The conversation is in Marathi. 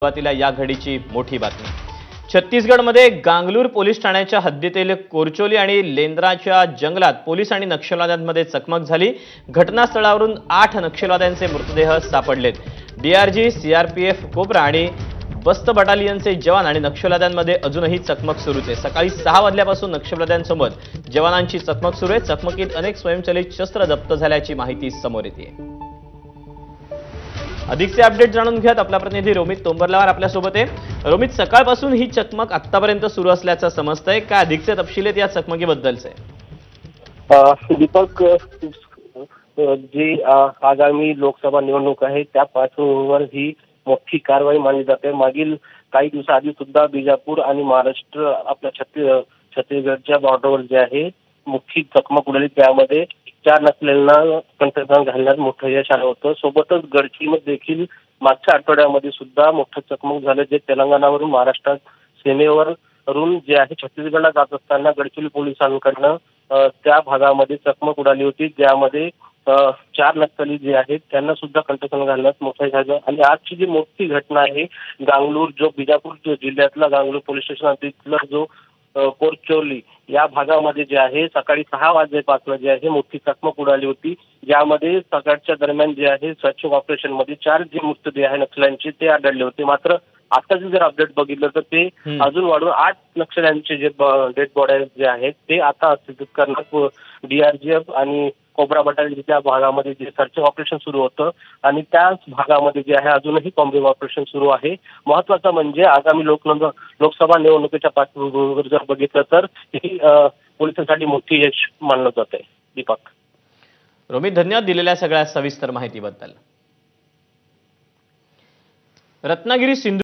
सुरुवातीला या घडीची मोठी बातमी। छत्तीसगडमध्ये गांगलूर पोलीस ठाण्याच्या हद्दीतील कोरचोली आणि लेंद्राच्या जंगलात पोलीस आणि नक्षलवाद्यांमध्ये चकमक झाली। घटनास्थळावरून 8 नक्षलवाद्यांचे मृतदेह सापडलेत। डीआरजी, सीआरपीएफ, कोब्रा आणि बस्त बटालियनचे जवान आणि नक्षलवाद्यांमध्ये अजूनही चकमक सुरूच आहे। सकाळी 6 वाजल्यापासून नक्षलवाद्यांसोबत जवानांची चकमक सुरू आहे। चकमकीत अनेक स्वयंचलित शस्त्र जप्त झाल्याची माहिती समोर येते। अधिकचे अपडेट जाणून घेत आपला प्रतिनिधी रोमित तोंबरलावर आपल्या सोबत आहे। रोमित, सकाळपासून ही चकमक आतापर्यंत सुरू असल्याचं समजतंय, काय अधिकचे तपशील आहेत या चकमकीबद्दलचे? दीपक, जी आगामी लोकसभा निवडणूक आहे त्या पार्श्वभूमीवर ही मोठी कारवाई मानली जाते। मागील काही दिवसाआधी सुद्धा बिजापूर आणि महाराष्ट्र आपल्या छत्तीसगडच्या बॉर्डरवर जे आहे मोठी चकमक उडाली, त्यामध्ये 4 नक्षल्यांना कंठस्नान घालण्यात मोठं यश आलं होतं। सोबतच गडचिरोलीमध्ये देखील मागच्या आठवड्यामध्ये सुद्धा मोठं चकमक झालं, जे तेलंगणावरून महाराष्ट्रात सीमेवरून जे आहे छत्तीसगडला जात असताना गडचिरोली पोलिसांकडनं त्या भागामध्ये चकमक उडाली होती, ज्यामध्ये 4 नक्षली जे आहेत त्यांना सुद्धा कंठस्नान घालण्यात मोठं यश आलं। आणि आजची जी मोठी घटना आहे, गांगलूर जो बिजापूर जिल्ह्यातला गांगलूर पोलीस स्टेशन तिथला जो कोरचोली या भागामध्ये जे आहे सकाळी 6 वाजल्यापासून जे आहे मोठी चकमक उडाली होती, ज्यामध्ये सकाळच्या दरम्यान जे आहे सर्च ऑपरेशन मध्ये 4 जे मृतदेह आहे नक्षल्यांचे ते आढळले होते। मात्र आताचे जर अपडेट बघितलं तर ते अजून वाढून 8 नक्षल्यांचे जे डेड बॉडी जे आहेत ते आता अस्तित्वात करण्यात डीआरजीएफ आणि कोब्रा बटालियन त्या भागामध्ये जे सर्च ऑपरेशन सुरू होतं आणि त्याच भागामध्ये जे आहे अजूनही कॉम्बिंग ऑपरेशन सुरू आहे। महत्त्वाचं म्हणजे आगामी लोकसभा निवडणुकीच्या पार्श्वभूमीवर जर बघितलं तर ही पोलिसांसाठी मोठी यश मानलं जात आहे। दीपक, रोमित, धन्यवाद दिलेल्या सगळ्या सविस्तर माहितीबद्दल। रत्नागिरी सिंधू